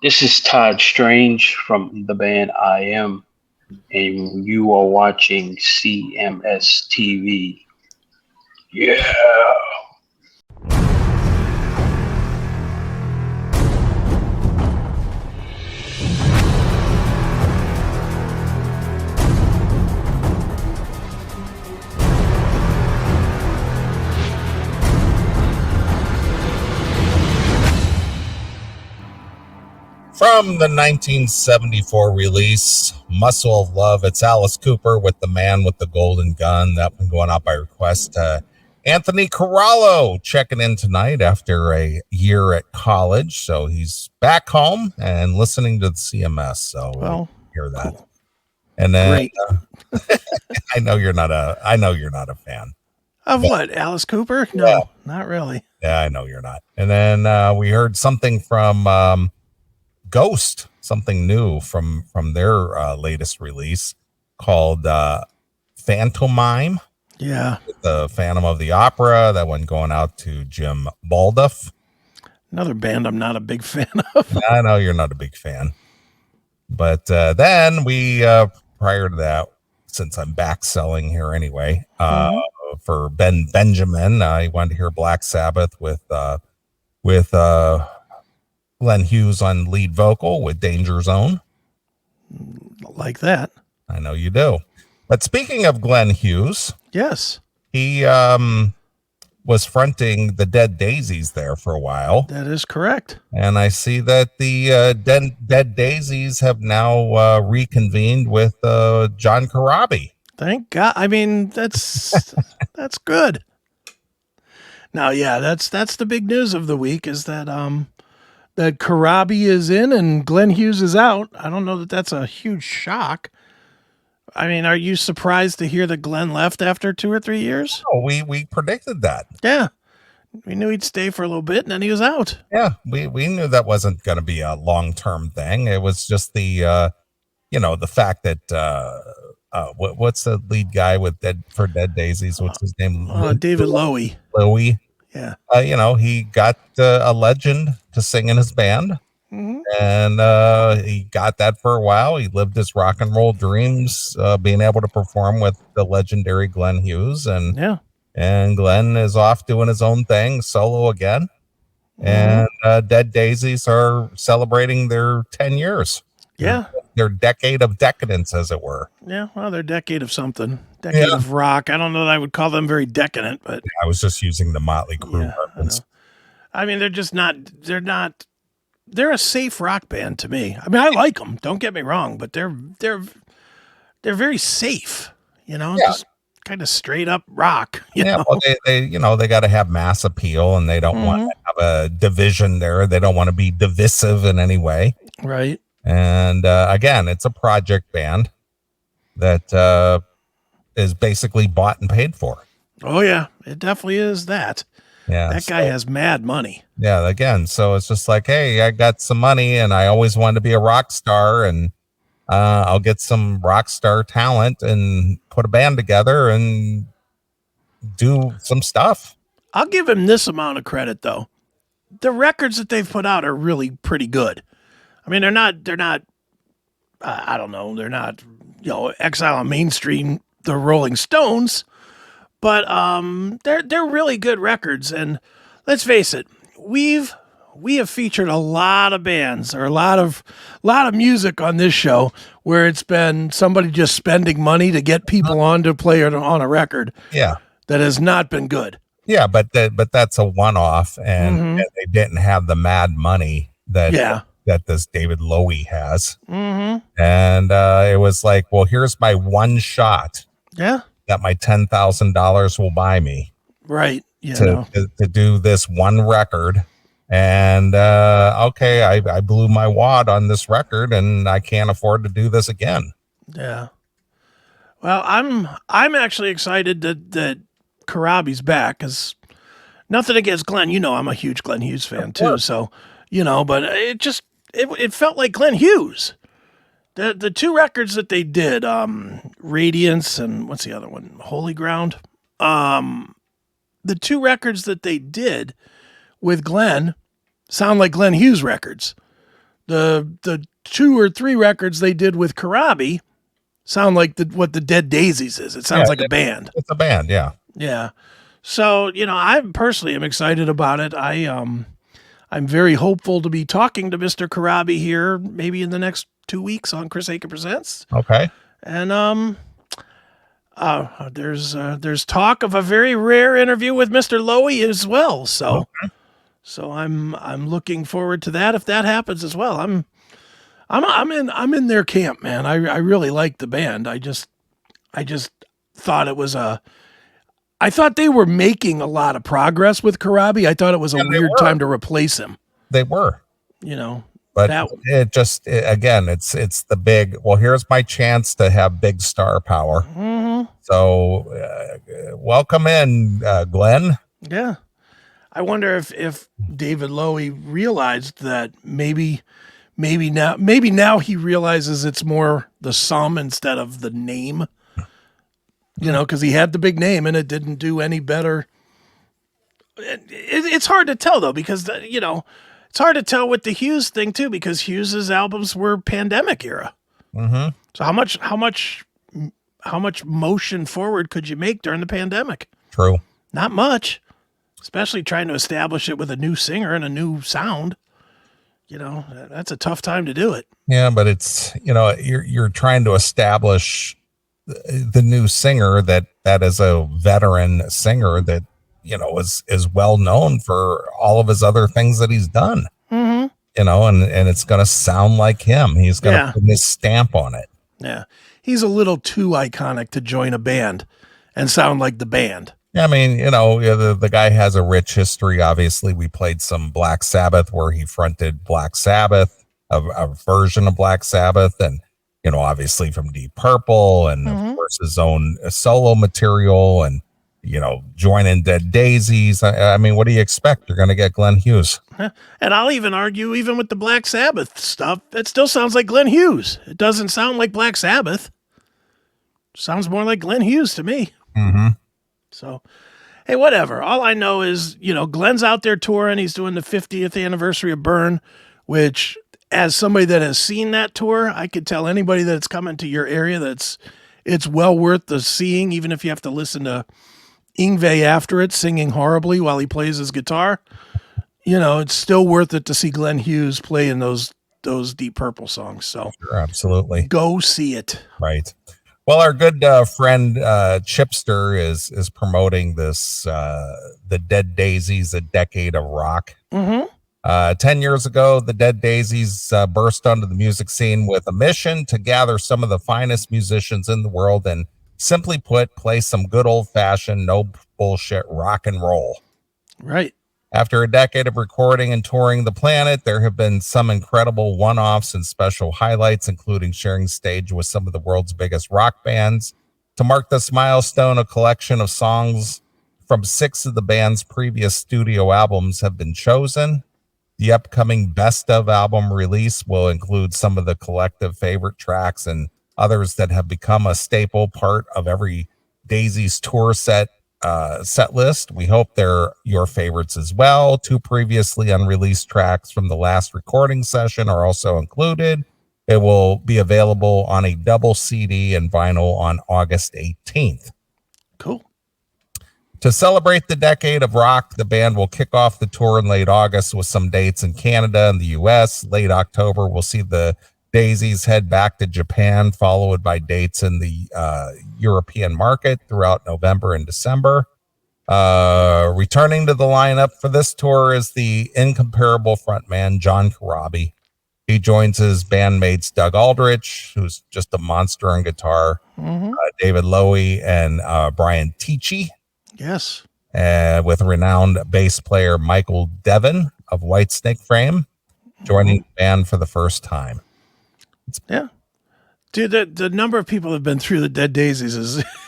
This is Todd Strange from the band I Am, and you are watching CMS TV. Yeah. From the 1974 release, Muscle of Love, it's Alice Cooper with The Man with the Golden Gun. That one going out by request. Anthony Corallo checking in tonight after a year at college. So he's back home and listening to the CMS. So Well, hear that. cool. And then Great. I know you're not a fan. Of what? Alice Cooper? No, not really. Yeah, I know you're not. And then we heard something from Ghost, something new from their latest release called Phantomime. Yeah. The Phantom of the Opera. That one going out to Jim Balduff. Another band I'm not a big fan of. I know you're not a big fan. But then we, prior to that, since I'm back selling here anyway, for Ben Benjamin, I wanted to hear Black Sabbath with Glenn Hughes on lead vocal with Danger Zone. Like that. I know you do. But speaking of Glenn Hughes, yes, he was fronting the Dead Daisies there for a while. That is correct. And I see that the Dead Daisies have now reconvened with John Corabi. Thank God. I mean, that's that's good. Now, yeah, that's the big news of the week is that that Corabi is in and Glenn Hughes is out. I don't know that that's a huge shock. I mean, are you surprised to hear that Glenn left after 2 or 3 years? Oh, we predicted that. Yeah. We knew he'd stay for a little bit and then he was out. Yeah, we knew that wasn't going to be a long-term thing. It was just the the fact that what's the lead guy with Dead Daisies? What's his name? David Lowy. Lowy. Yeah. He got a legend to sing in his band. Mm-hmm. And he got that for a while. He lived his rock and roll dreams, being able to perform with the legendary Glenn Hughes. And Glenn is off doing his own thing, solo again. Mm-hmm. And Dead Daisies are celebrating their 10 years. Yeah. Their decade of decadence, as it were. Yeah, well, their decade of something. Decade of rock. I don't know that I would call them very decadent, but I was just using the Motley Crue reference. I mean, they're a safe rock band to me. I mean, I like them. Don't get me wrong, but they're very safe. Just kind of straight up rock. You know? Well, they got to have mass appeal, and they don't want to have a division there. They don't want to be divisive in any way, right? And again, it's a project band that is basically bought and paid for. Oh yeah, it definitely is that. Yeah, that guy has mad money. Yeah, again, so it's just like, hey, I got some money and I always wanted to be a rock star, and I'll get some rock star talent and put a band together and do some stuff. I'll give him this amount of credit, though. The records that they've put out are really pretty good. I mean, they're not, I don't know, they're not, Exile on Main Street, the Rolling Stones, but they're really good records. And let's face it, we have featured a lot of bands or a lot of music on this show where it's been somebody just spending money to get people on to play on a record. Yeah, that has not been good. Yeah, but that's a one-off, and they didn't have the mad money that this David Lowy has. Mm-hmm. And it was like, well, here's my one shot. Yeah. That my $10,000 will buy me. Right. To do this one record. And okay, I blew my wad on this record, and I can't afford to do this again. Yeah. Well, I'm actually excited that Corabi's back, because nothing against Glenn. I'm a huge Glenn Hughes fan too. So, but it felt like Glenn Hughes. The two records that they did, Radiance and what's the other one? Holy Ground. The two records that they did with Glenn sound like Glenn Hughes records. the 2 or 3 records they did with Corabi sound like what the Dead Daisies is. It sounds like a band. It's a band, yeah. Yeah. So, I personally am excited about it. I'm very hopeful to be talking to Mr. Corabi here maybe in the next 2 weeks on Chris Akin Presents. Okay. And there's talk of a very rare interview with Mr. Lowy as well. So I'm looking forward to that if that happens as well. I'm in their camp, man. I really like the band. I just thought it was I thought they were making a lot of progress with Corabi. I thought it was a weird time to replace him. They were. But again, it's the big, well, here's my chance to have big star power. Mm-hmm. So welcome in, Glenn. Yeah. I wonder if David Lowy realized that maybe now he realizes it's more the sum instead of the name. Because he had the big name and it didn't do any better. It's hard to tell though, because it's hard to tell with the Hughes thing too, because Hughes's albums were pandemic era. Mm-hmm. So how much motion forward could you make during the pandemic? True. Not much, especially trying to establish it with a new singer and a new sound. That's a tough time to do it. Yeah, but it's you're trying to establish the new singer that is a veteran singer that is well known for all of his other things that he's done. Mm-hmm. And it's going to sound like him. He's going to put his stamp on it. Yeah, he's a little too iconic to join a band and sound like the band. I mean, the guy has a rich history. Obviously, we played some Black Sabbath where he fronted Black Sabbath, a version of Black Sabbath, and obviously from Deep Purple, and of course his own solo material, and joining Dead Daisies. I mean, what do you expect? You're going to get Glenn Hughes. And I'll even argue, even with the Black Sabbath stuff, it still sounds like Glenn Hughes. It doesn't sound like Black Sabbath. Sounds more like Glenn Hughes to me. Mm-hmm. So, hey, whatever. All I know is, Glenn's out there touring. He's doing the 50th anniversary of Burn, which, as somebody that has seen that tour, I could tell anybody that's coming to your area it's well worth the seeing, even if you have to listen to Yngwie after it singing horribly while he plays his guitar. It's still worth it to see Glenn Hughes play in those Deep Purple songs. So sure, absolutely, go see it. Right. Well, our good friend Chipster is promoting this the Dead Daisies, a decade of rock. Mm-hmm. 10 years ago, the Dead Daisies burst onto the music scene with a mission to gather some of the finest musicians in the world and, simply put, play some good old-fashioned, no bullshit rock and roll. Right. After a decade of recording and touring the planet, there have been some incredible one-offs and special highlights, including sharing stage with some of the world's biggest rock bands. To mark this milestone, a collection of songs from 6 of the band's previous studio albums have been chosen. The upcoming Best of album release will include some of the collective favorite tracks and others that have become a staple part of every Daisies tour set list. We hope they're your favorites as well. 2 previously unreleased tracks from the last recording session are also included. It will be available on a double CD and vinyl on August 18th. Cool. To celebrate the decade of rock, the band will kick off the tour in late August with some dates in Canada and the US. Late October, we'll see the Daisies head back to Japan, followed by dates in the European market throughout November and December. Returning to the lineup for this tour is the incomparable frontman, John Corabi. He joins his bandmates, Doug Aldrich, who's just a monster on guitar, David Lowy, and Brian Tichy. Yes. With renowned bass player Michael Devon of Whitesnake Frame joining the band for the first time. Yeah. Dude, the number of people that have been through the Dead Daisies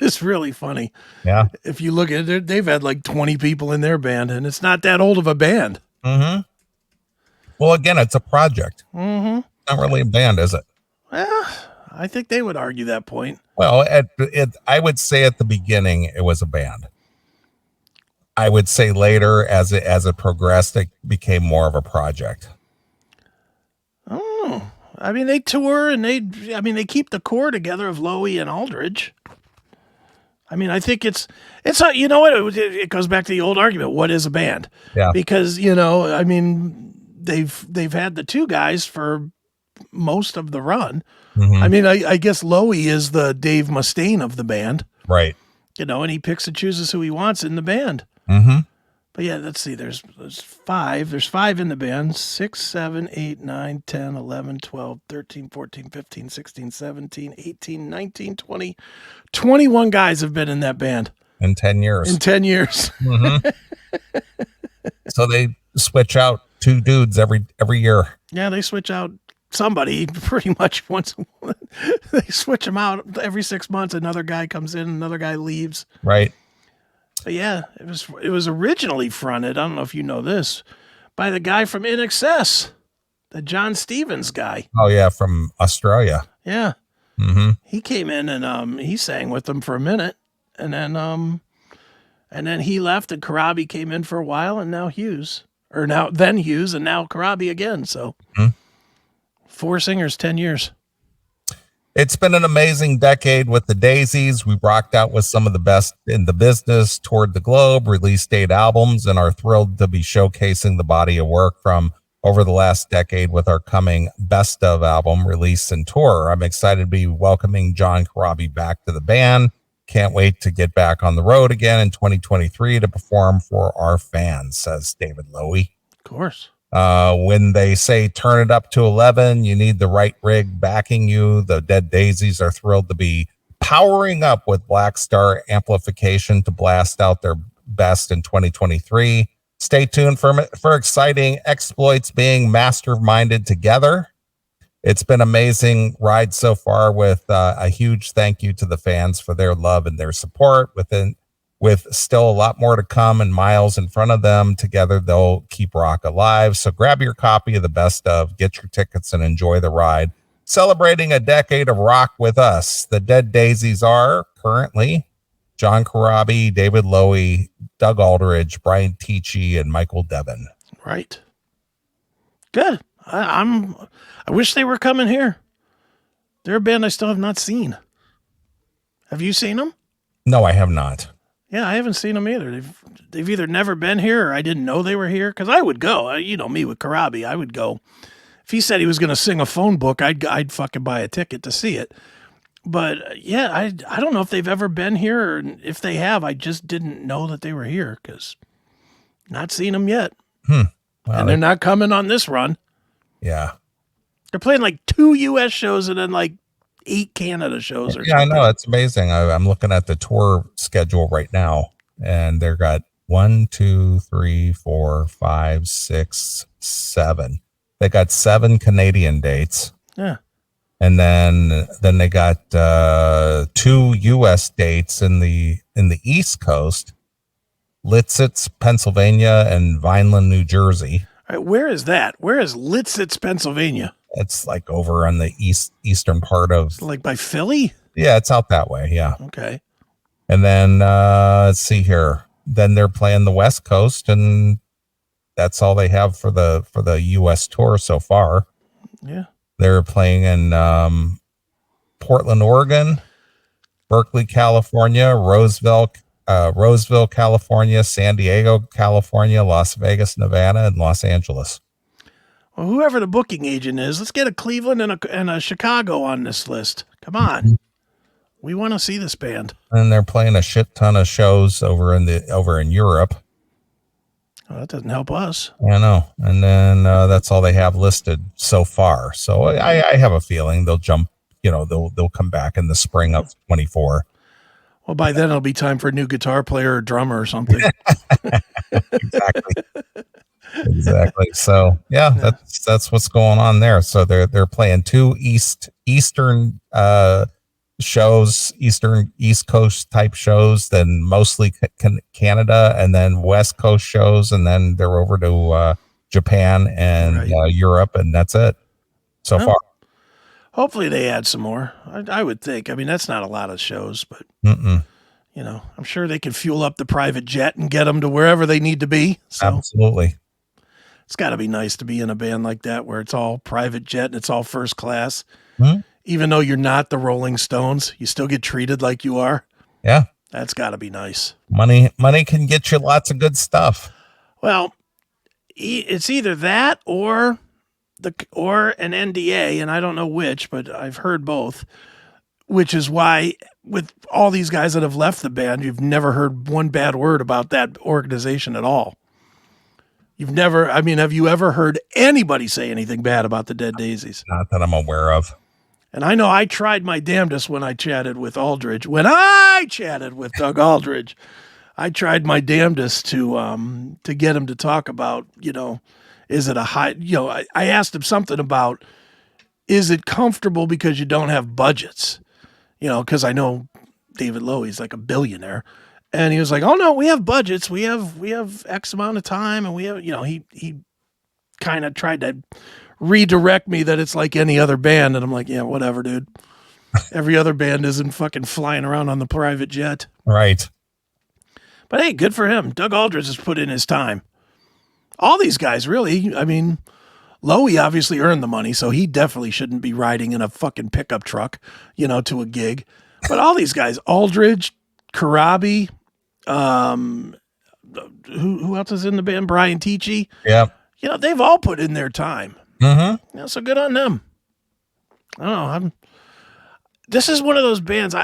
is really funny. Yeah. If you look at it, they've had like 20 people in their band, and it's not that old of a band. Mm-hmm. Well, again, it's a project. Mm-hmm. Not really a band, is it? Well, I think they would argue that point. Well, I would say at the beginning it was a band. I would say later, as it progressed, it became more of a project. I don't I mean, they tour and they keep the core together of Lowy and Aldridge. I mean, I think it's you know what, it goes back to the old argument. What is a band? Yeah. Because, you know, I mean, they've had the two guys for most of the run. Mm-hmm. I mean, I guess Lowy is the Dave Mustaine of the band. Right. You know, and he picks and chooses who he wants in the band. Mm-hmm. But yeah, let's see. There's 5. There's 5 in the band. 6, 7, 8, 9, 10, 11, 12, 13, 14, 15, 16, 17, 18, 19, 20. 21 guys have been in that band. In 10 years. In 10 years. Mm-hmm. So they switch out 2 dudes every year. Yeah, they switch out somebody pretty much once. They switch them out every 6 months. Another guy comes in, another guy leaves. Right. But yeah, it was originally fronted, I don't know if you know this, by the guy from In Excess, the John Stevens guy. Oh yeah, from Australia. Yeah. Mm-hmm. He came in and he sang with them for a minute, and then he left, and Corabi came in for a while, and now Hughes, and now Corabi again. So 4 singers, 10 years. It's been an amazing decade with the Daisies. We rocked out with some of the best in the business, toured the globe, released 8 albums, and are thrilled to be showcasing the body of work from over the last decade with our coming Best Of album release and tour. I'm excited to be welcoming John Corabi back to the band. Can't wait to get back on the road again in 2023 to perform for our fans, says David Lowy. Of course. When they say turn it up to 11, you need the right rig backing you. The Dead Daisies are thrilled to be powering up with Black Star amplification to blast out their best in 2023. Stay tuned for exciting exploits being masterminded together. It's been an amazing ride so far with a huge thank you to the fans for their love and their support. With still a lot more to come and miles in front of them, together they'll keep rock alive. So grab your copy of the Best Of, get your tickets, and enjoy the ride. Celebrating a decade of rock with us. The Dead Daisies are currently John Corabi, David Lowy, Doug Aldridge, Brian Tichy, and Michael Devin. Right. Good. I wish they were coming here. They're a band I still have not seen. Have you seen them? No, I have not. Yeah, I haven't seen them either. They've either never been here or I didn't know they were here. Because I would go. You know me with Corabi. I would go. If he said he was going to sing a phone book, I'd fucking buy a ticket to see it. But yeah, I don't know if they've ever been here, or if they have, I just didn't know that they were here because not seen them yet. Well, and they're not coming on this run. Yeah. They're playing like 2 U.S. shows and then like 8 Canada shows. Or yeah, something. I know. It's amazing. I'm looking at the tour schedule right now, and they've got 1, 2, 3, 4, 5, 6, 7. They got 7 Canadian dates. Yeah. And then they got 2 U.S. dates in the East Coast, Litsitz, Pennsylvania, and Vineland, New Jersey. All right, where is that? Where is Litsitz, Pennsylvania? It's like over on the eastern part of, like by Philly. Yeah, it's out that way. Yeah. Okay. And then let's see here. Then they're playing the West Coast, and that's all they have for the U.S. tour so far. Yeah. They're playing in Portland, Oregon, Berkeley, California, Roseville, California, San Diego, California, Las Vegas, Nevada, and Los Angeles. Well, whoever the booking agent is, let's get a Cleveland and a Chicago on this list. Come on. We want to see this band. And they're playing a shit ton of shows over in Europe. Well, that doesn't help us. I know. And then that's all they have listed so far. So I have a feeling they'll jump, they'll come back in the spring of 24. Well, by then it'll be time for a new guitar player or drummer or something. Exactly. So yeah, that's what's going on there. So they're playing 2 eastern shows, East Coast type shows, then mostly Canada, and then West Coast shows, and then they're over to Japan and Europe, and that's it so far. Hopefully they add some more. I would think. I mean, that's not a lot of shows, but I'm sure they can fuel up the private jet and get them to wherever they need to be. So absolutely. It's got to be nice to be in a band like that where it's all private jet and it's all first class. Hmm? Even though you're not the Rolling Stones, you still get treated like you are. Yeah. That's got to be nice. Money can get you lots of good stuff. Well, it's either that or an NDA, and I don't know which, but I've heard both. Which is why, with all these guys that have left the band, you've never heard one bad word about that organization at all. Have you ever heard anybody say anything bad about the Dead Daisies? Not that I'm aware of. And I know I tried my damnedest when I chatted with Aldridge. When I chatted with Doug Aldridge, I tried my damnedest to get him to talk about, is it a high, I asked him something about, is it comfortable because you don't have budgets? Because I know David Lowey's like a billionaire. And he was like, oh no, we have budgets. We have X amount of time. And we have, he kind of tried to redirect me that it's like any other band. And I'm like, yeah, whatever, dude. Every other band isn't fucking flying around on the private jet. Right. But hey, good for him. Doug Aldridge has put in his time. All these guys, really. I mean, Lowey obviously earned the money, so he definitely shouldn't be riding in a fucking pickup truck, to a gig. But all these guys, Aldridge, Corabi, who else is in the band? Brian Tichy. Yeah. They've all put in their time. Mm-hmm. So good on them. I don't know. This is one of those bands.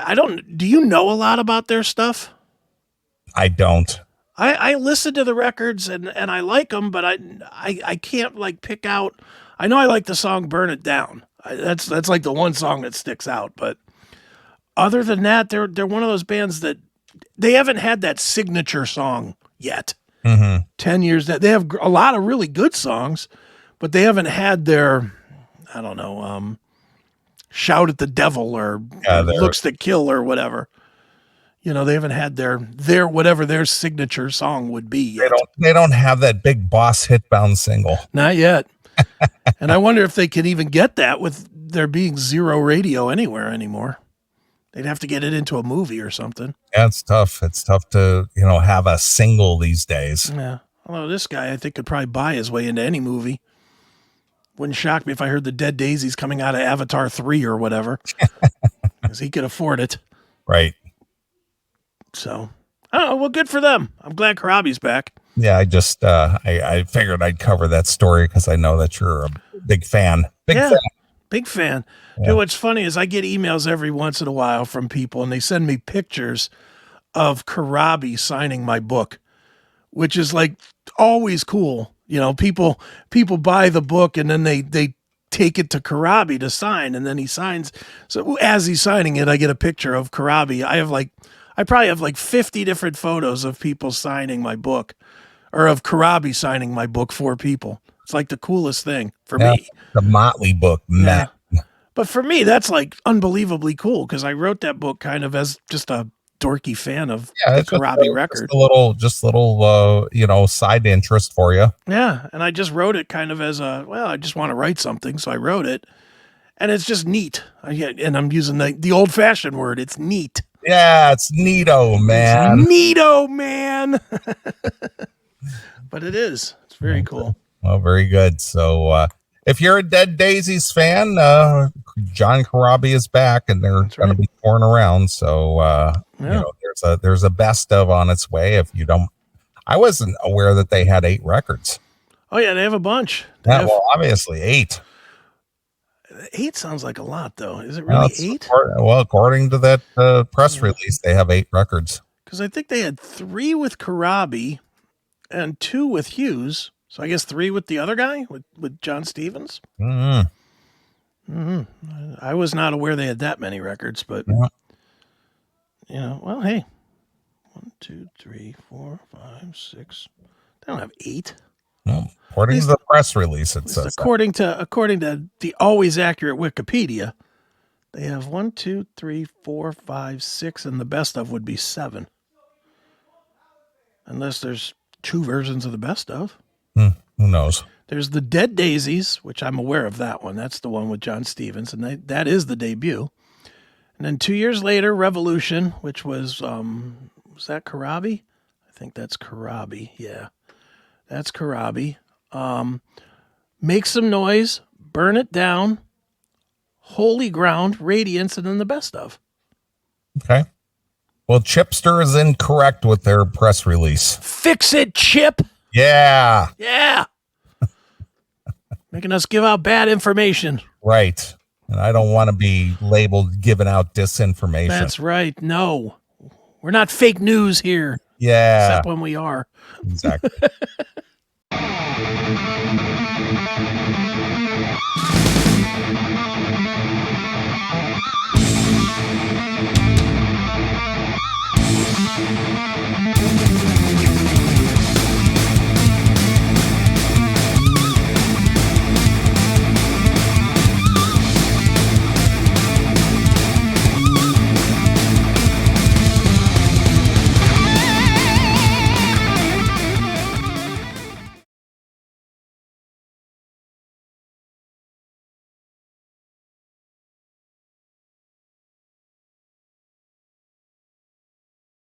Do you know a lot about their stuff? I don't. I listen to the records and I like them, but I can't like pick out. I know I like the song "Burn It Down." That's like the one song that sticks out. But other than that, they're one of those bands that they haven't had that signature song yet. 10 years that they have a lot of really good songs, but they haven't had their, I don't know, shout at the devil or looks that kill or whatever. They haven't had their whatever their signature song would be yet. They don't have that big boss hit-bound single. Not yet. And I wonder if they can even get that with there being zero radio anywhere anymore. They'd have to get it into a movie or something. Yeah, it's tough. It's tough to, have a single these days. Yeah. Although this guy, I think, could probably buy his way into any movie. Wouldn't shock me if I heard the Dead Daisies coming out of Avatar 3 or whatever. Because he could afford it. Right. So, I don't know. Well, good for them. I'm glad Corabi's back. Yeah, I just, I figured I'd cover that story because I know that you're a big fan. Big fan. Yeah. Dude, what's funny is I get emails every once in a while from people, and they send me pictures of Corabi signing my book, which is like always cool. People buy the book and then they take it to Corabi to sign, and then he signs. So as he's signing it, I get a picture of Corabi. I probably have like 50 different photos of people signing my book, or of Corabi signing my book for people. It's like the coolest thing for me. The Motley book, man. Yeah. But for me, that's like unbelievably cool because I wrote that book kind of as just a dorky fan of the Corabi record. Just a little, side interest for you. Yeah. And I just wrote it kind of as I just want to write something. So I wrote it. And it's just neat. And I'm using the old fashioned word. It's neat. Yeah, it's neato, man. It's neato, man. But it is. It's very cool. Well, very good. So if you're a Dead Daisies fan, John Corabi is back, and they're going to be touring around. So there's a best of on its way. If you don't, I wasn't aware that they had 8 records. Oh yeah, they have a bunch. Obviously 8. 8 sounds like a lot, though. Is it really 8? Well, according to that press release, they have 8 records. Because I think they had 3 with Corabi and 2 with Hughes. So I guess 3 with the other guy, with John Stevens. I was not aware they had that many records, but well, hey, 1, 2, 3, 4, 5, 6. They don't have 8. Well, according to the press release, it says according to the always accurate Wikipedia, they have 1, 2, 3, 4, 5, 6, and the best of would be 7. Unless there's 2 versions of the best of. Who knows? There's the Dead Daisies, which I'm aware of that one. That's the one with John Stevens, and that is the debut. And then 2 years later, Revolution, which was that Corabi? I think that's Corabi. Yeah, that's Corabi. Make some noise, burn it down, holy ground, radiance, and then the best of. Okay. Well, Chipster is incorrect with their press release. Fix it, Chip. Yeah. Yeah. Making us give out bad information. Right. And I don't want to be labeled giving out disinformation. That's right. No. We're not fake news here. Yeah. Except when we are. Exactly.